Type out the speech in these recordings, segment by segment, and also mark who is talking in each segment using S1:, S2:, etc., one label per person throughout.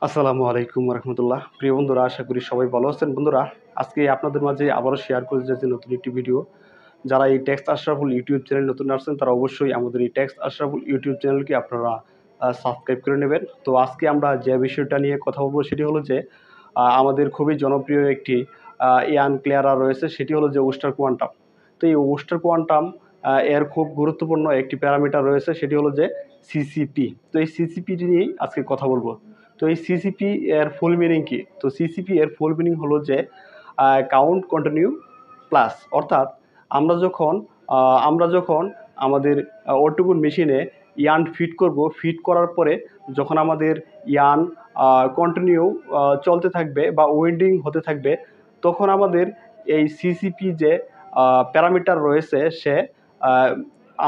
S1: আসসালামু আলাইকুম রহমতুল্লাহ। প্রিয় বন্ধুরা, আশা করি সবাই ভালো আছেন। বন্ধুরা, আজকে আপনাদের মাঝে আবারও শেয়ার করে যাচ্ছি নতুন একটি ভিডিও। যারা এই টেক্সট আশরাফুল ইউটিউব চ্যানেল নতুন আসছেন, তারা অবশ্যই আমাদের এই টেক্সট আশরাফুল ইউটিউব চ্যানেলকে আপনারা সাবস্ক্রাইব করে নেবেন। তো আজকে আমরা যে বিষয়টা নিয়ে কথা বলবো সেটি হলো যে আমাদের খুবই জনপ্রিয় একটি ইয়ান ক্লিয়ারার রয়েছে, সেটি হলো যে ওস্টার কোয়ান্টাম। তো এই ওস্টার কোয়ান্টাম এর খুব গুরুত্বপূর্ণ একটি প্যারামিটার রয়েছে, সেটি হলো যে সিসিপি। তো এই সিসিপিটি নিয়েই আজকে কথা বলবো। তো এই সিসিপি এর ফুল মিনিং কি? তো সিসিপি এর ফুল মিনিং হলো যে কাউন্ট কন্টিনিউ প্লাস। অর্থাৎ আমরা যখন আমাদের অটোকুন মেশিনে ইয়ান ফিট করব, ফিট করার পরে যখন আমাদের ইয়ান কন্টিনিউ চলতে থাকবে বা ওয়েন্ডিং হতে থাকবে, তখন আমাদের এই সিসিপি যে প্যারামিটার রয়েছে সে আহ,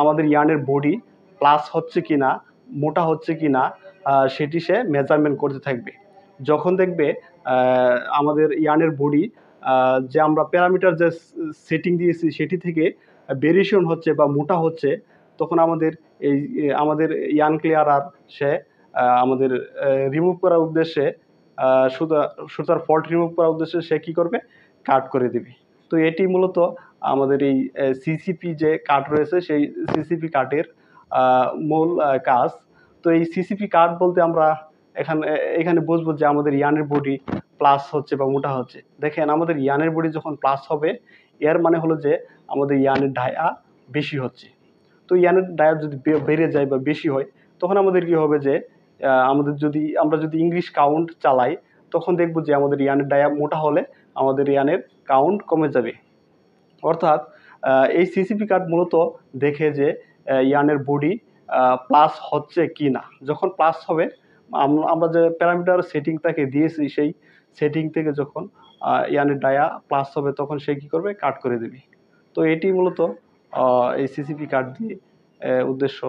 S1: আমাদের ইয়ানের বডি প্লাস হচ্ছে কি না, মোটা হচ্ছে কি না, সেটি সে মেজারমেন্ট করতে থাকবে। যখন দেখবে আমাদের ইয়ানের বডি যে আমরা প্যারামিটার যে সেটিং দিয়েছি সেটি থেকে ভেরিয়েশন হচ্ছে বা মোটা হচ্ছে, তখন আমাদের ইয়ান ক্লিয়ারার সে আমাদের রিমুভ করার উদ্দেশ্যে সুতার ফল্ট রিমুভ করার উদ্দেশ্যে সে কী করবে? কাট করে দেবে। তো এটি মূলত আমাদের এই সিসিপি যে কাট রয়েছে সেই সিসিপি কাটের মূল কাজ। তো এই সিসিপি কাট বলতে আমরা এখানে এখানে বুঝবো যে আমাদের ইয়ানের বডি প্লাস হচ্ছে বা মোটা হচ্ছে। দেখেন, আমাদের ইয়ানের বডি যখন প্লাস হবে, এর মানে হলো যে আমাদের ইয়ানের ডায়া বেশি হচ্ছে। তো ইয়ানের ডায়া যদি বেড়ে যায় বা বেশি হয়, তখন আমাদের কি হবে যে আমরা যদি ইংলিশ কাউন্ট চালাই, তখন দেখবো যে আমাদের ইয়ানের ডায়া মোটা হলে আমাদের ইয়ানের কাউন্ট কমে যাবে। অর্থাৎ এই সিসিপি কার্ড মূলত দেখে যে ইয়ানের বডি প্লাস হচ্ছে কি না। যখন প্লাস হবে, আমরা যে প্যারামিটার সেটিং তাকে দিয়েছি সেই সেটিং থেকে যখন ইয়ানের ডায়া প্লাস হবে, তখন সে কী করবে? কাট করে দেবে। তো এটি মূলত এই সিসিপি কার্ড দিয়ে উদ্দেশ্য।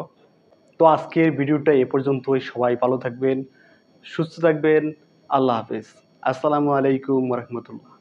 S1: তো আজকের ভিডিওটা এ পর্যন্তই। সবাই ভালো থাকবেন, সুস্থ থাকবেন। আল্লাহ হাফেজ। আসসালামু আলাইকুম রহমতুল্লাহ।